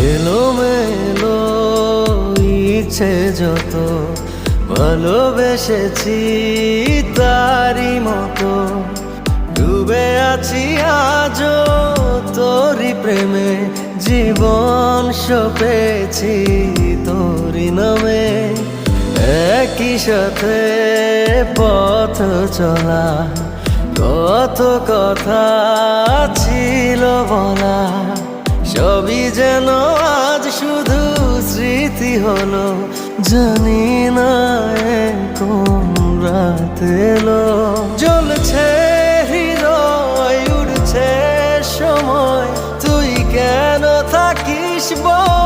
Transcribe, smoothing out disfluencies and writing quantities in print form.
এলোমেলো ইচ্ছে যত ভালোবেসেছি তারই মতো ডুবে আছি আজও তোরই প্রেমে জীবন সপেছি তোরই নামে একই সাথে পথ চলা কত কথা ছিল বলা সবই যেন আজ শুধু স্মৃতি হলো জানি না কোন রাত এলো জ্বলছে হৃদয় উড়ছে সময় তুই কেন থাকিস বল